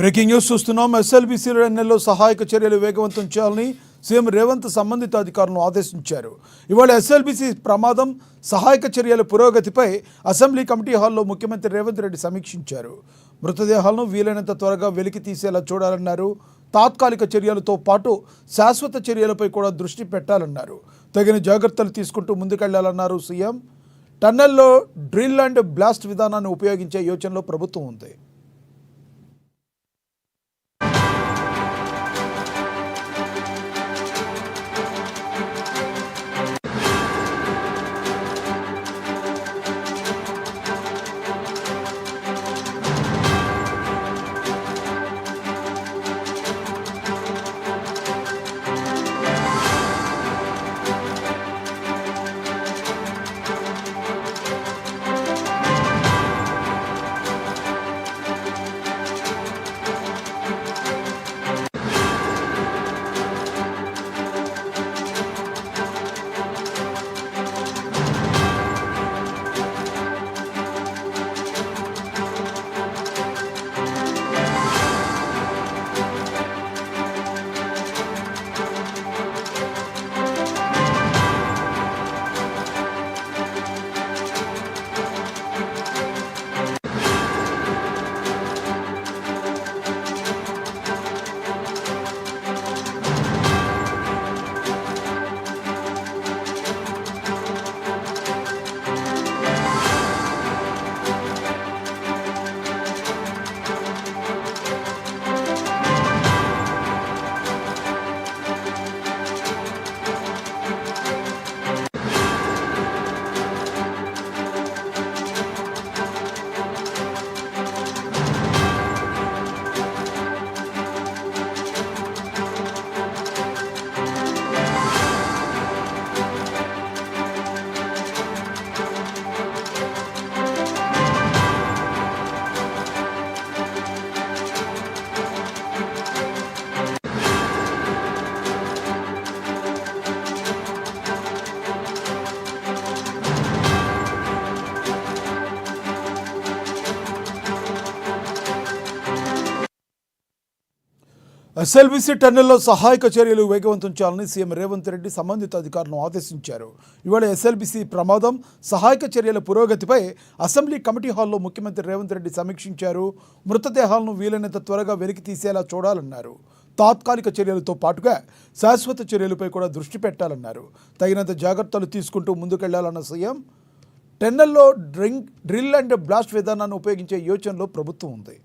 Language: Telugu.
బ్రేకింగ్ న్యూస్ చూస్తున్నాం. ఎస్ఎల్బీసీ ఎన్ఎల్లో సహాయక చర్యలు వేగవంతం చేయాలని సీఎం రేవంత్ సంబంధిత అధికారులను ఆదేశించారు. ఇవాళ ఎస్ఎల్బీసీ ప్రమాదం సహాయక చర్యల పురోగతిపై అసెంబ్లీ కమిటీ హాల్లో ముఖ్యమంత్రి రేవంత్ రెడ్డి సమీక్షించారు. మృతదేహాలను వీలైనంత త్వరగా వెలికి తీసేలా చూడాలన్నారు. తాత్కాలిక చర్యలతో పాటు శాశ్వత చర్యలపై కూడా దృష్టి పెట్టాలన్నారు. తగిన జాగ్రత్తలు తీసుకుంటూ ముందుకెళ్లాలన్నారు సీఎం. టన్నెల్లో డ్రిల్ అండ్ బ్లాస్ట్ విధానాన్ని ఉపయోగించే యోచనలో ప్రభుత్వం ఉంది. ఎస్ఎల్బీసీ టన్నెల్లో సహాయక చర్యలు వేగవంతం చేయాలని సీఎం రేవంత్ రెడ్డి సంబంధిత అధికారులను ఆదేశించారు. ఇవాళ ఎస్ఎల్బీసీ ప్రమాదం సహాయక చర్యల పురోగతిపై అసెంబ్లీ కమిటీ హాల్లో ముఖ్యమంత్రి రేవంత్ రెడ్డి సమీక్షించారు. మృతదేహాలను వీలైనంత త్వరగా వెలికి తీసేలా చూడాలన్నారు. తాత్కాలిక చర్యలతో పాటుగా శాశ్వత చర్యలపై కూడా దృష్టి పెట్టాలన్నారు. తగినంత జాగ్రత్తలు తీసుకుంటూ ముందుకెళ్లాలన్న సీఎం. టన్నెల్లో డ్రిల్ అండ్ బ్లాస్ట్ విధానాన్ని ఉపయోగించే యోచనలో ప్రభుత్వం ఉంది.